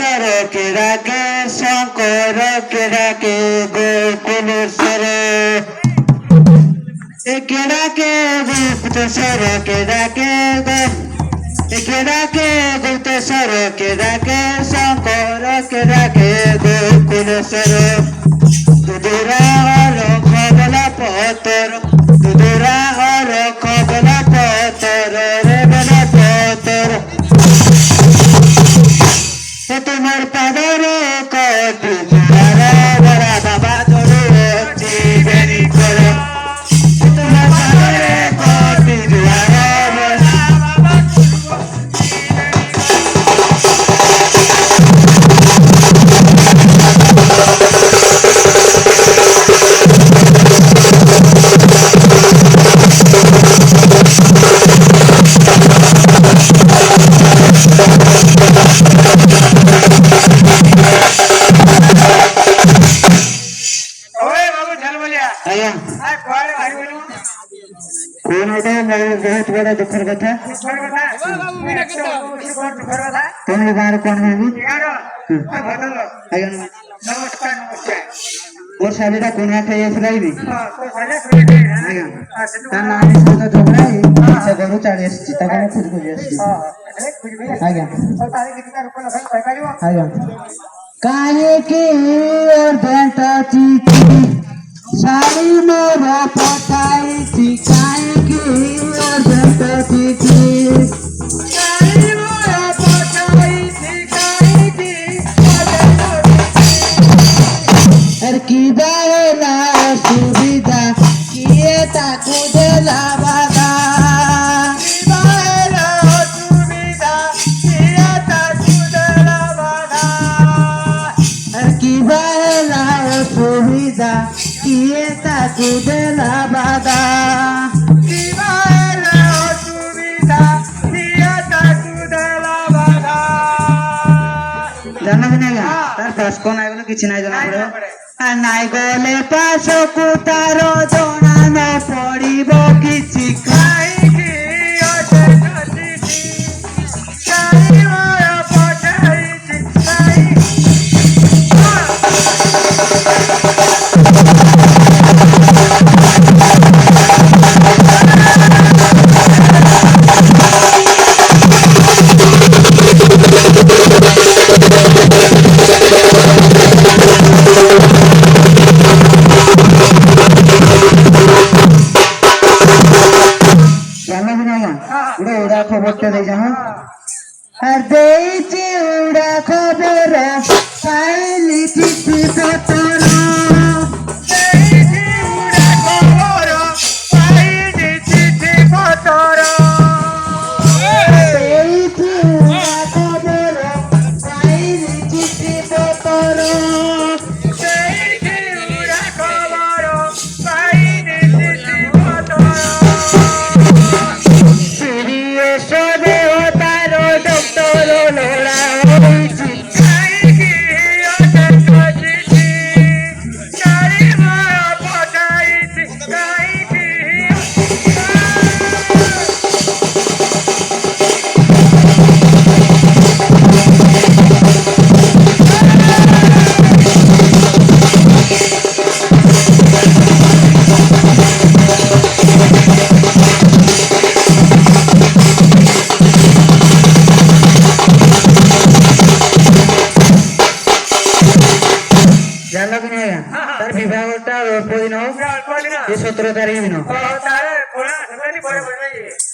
Saro Kirake Sankara Kirake Gokul Saro Kirake Gupta Saro Kirake Kirake Gupta Saro Kirake Sankara Kirake Gokul Saro Tudura Oro Kobala Potoro Tudura Oro Kobala Potoro Rebala Potoro तुम्हार पादरे कोटि जुरारा बरा बाबा तोरे जीवनी करो तुम्हार पादरे कोटि जुरारा बरा बाबा कौन होता है बहुत बड़ा दुखर कथा तुम बाहर कौन है नमस्कार और शादीटा कौन है ये सुनाई भी आज्ञा तार नाम इसका तो झगड़ा है से गरु चाड़ी एसची ताको मु खुद खुद एसची आज्ञा आज्ञा काहे के और बेटा चीची सारी मोरा पठाई थी काहे की और बेटा चीची सारी मोरा पठाई थी काहे की हर की दायला सुविधा किए ताकू दे लावादा दायला सुविधा किए ताकू दे लावादा हर की दायला सुविधा किए ताकू दे लावादा दायला सुविधा किए ताकू दे लावादा जाना भी नहीं तार पास कौन आएगा किसी नहीं जाना पड़े नाई गले पास को तारो जोना न पड़िबो किछि काईकी अटे नदीती काई मोर पठाईछि काई उड़ा खबर दे जहाँ हर देची उड़ा खबर पाइली चिट्ठी पतरा देची उड़ा खबर पाइली चिट्ठी पतरा देची उड़ा खबर पाइली चिट्ठी पतरा देची उड़ा खबर पाइली चिट्ठी पतरा तार विवाहटा अल्प दिन ये 17 तारीख दिन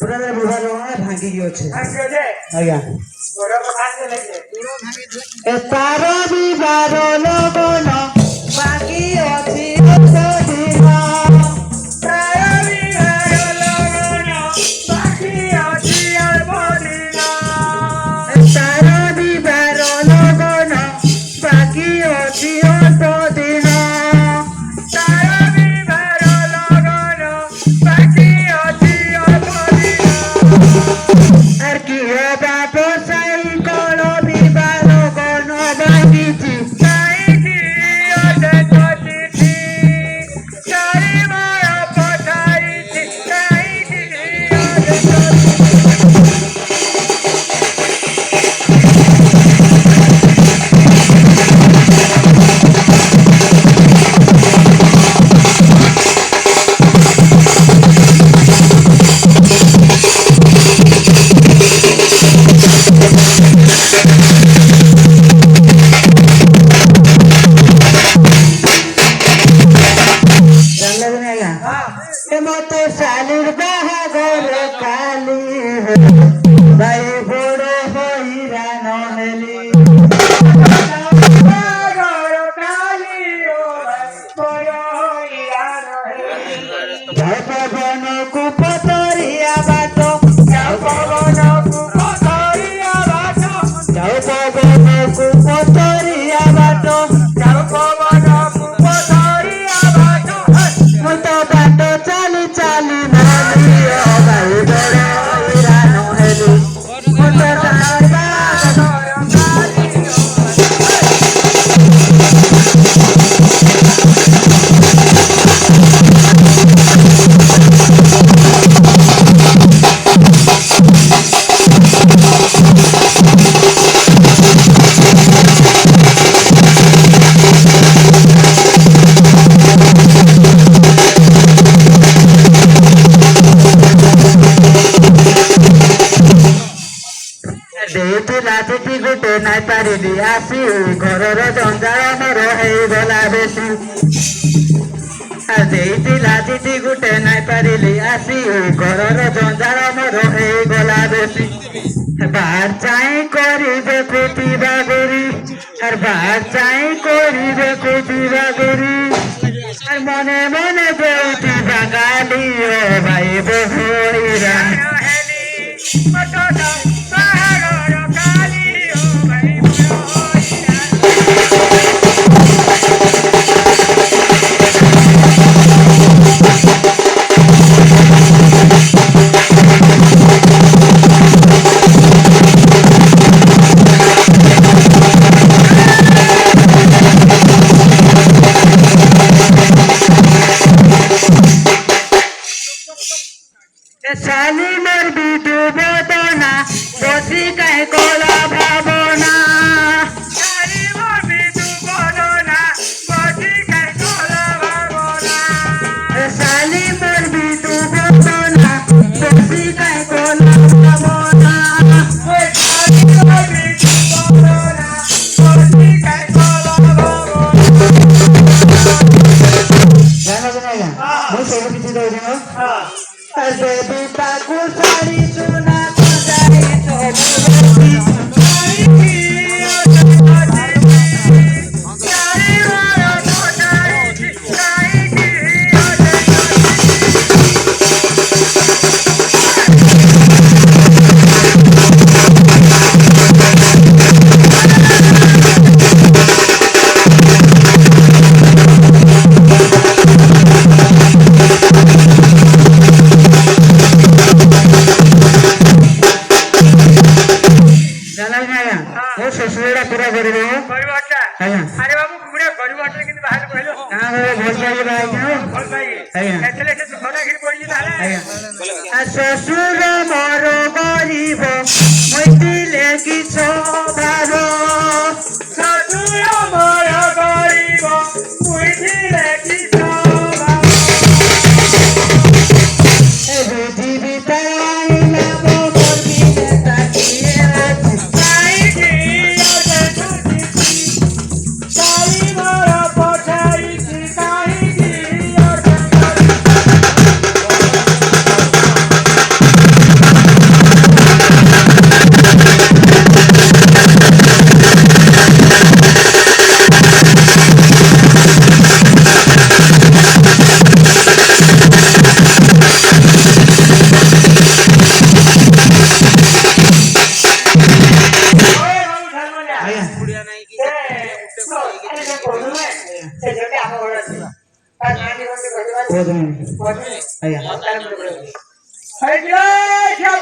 पूरा विवाह भांगी गई अच्छे आज्ञा तार विवाह लगन बाकी अच्छी Saiki ପଥରିଆ ବାଟ ମୁଁ ତ ବାଟ ଚାଲି ଚାଲି ନାଲି ଭାଇ ବଡ଼ ହଇରାଣ ହେଲି ମୁଁ ତ ସାରା ଦେଇଥିଲା ଚିଠି ଗୋଟେ ନାଇଁ ପାରିଲି ଆସି ଘରର ଜଞ୍ଜାଳ ମୋର ହେଇଗଲା ବେଶୀ ଦେଇଥିଲା ଚିଠି ଗୋଟେ ନାଇଁ ପାରିଲି ଆସି ଘରର ଜଞ୍ଜାଳ ମୋର ହେଇଗଲା ବେଶୀ ବାହାର ଚାହିଁ କରିବେ ଖୁଟିବା ଗୁରି ବାହାର ଚାହିଁ କରିବେ ଖୁଟିବା ଗୁରି ମନେ ମନେ ଦେଉଥିବା ଗାଲି ଓ ଭାଇ ବହୁରା শালি মোর বিদু বদনা বসি কাহে কলা ভাবনা শালি মোর বিদু বদনা বসি কাহে কলা ভাবনা শালি মোর বিদু বদনা বসি কাহে কলা ভাবনা শালি মোর বিদু বদনা বসি কাহে কলা ভাবনা জানো জানো ମୁଁ ସବୁ କିଛି ଦଉଛି ମ ଦେବୀ ତାକୁ ଶାଢ଼ୀ ସୁନା ସଜାଇ ଶ୍ୱଶୁରଟା ପୁରା କରିବ ଆଜ୍ଞା अरे बाबू पूरे गरीब आटे किंतु बाहर कहलो ଭଲ ପାଇକି भल पाई ଆଜ୍ଞା एतले से खरा गिर पड़ी ताले ଆଜ୍ଞା ଶ୍ୱଶୁର ମୋର ଗରିବ ମଇଥିଲେ କି ସ୍ୱଭାବ ଶ୍ୱଶୁର ମୋର ଗରିବ ମୁଇଥିଲେ କି ସ୍ୱଭାବ ବୁଝିବି ତାଇଲା ମୋର ବିନେତା କିଏ ଅଛି କାହିଁକି ଅଜେ ତୁଝି କାଲି ମୋର ପଠାଇଛି କାହିଁକି ଅଜେ ଆଜ୍ଞା ଆଜ୍ଞା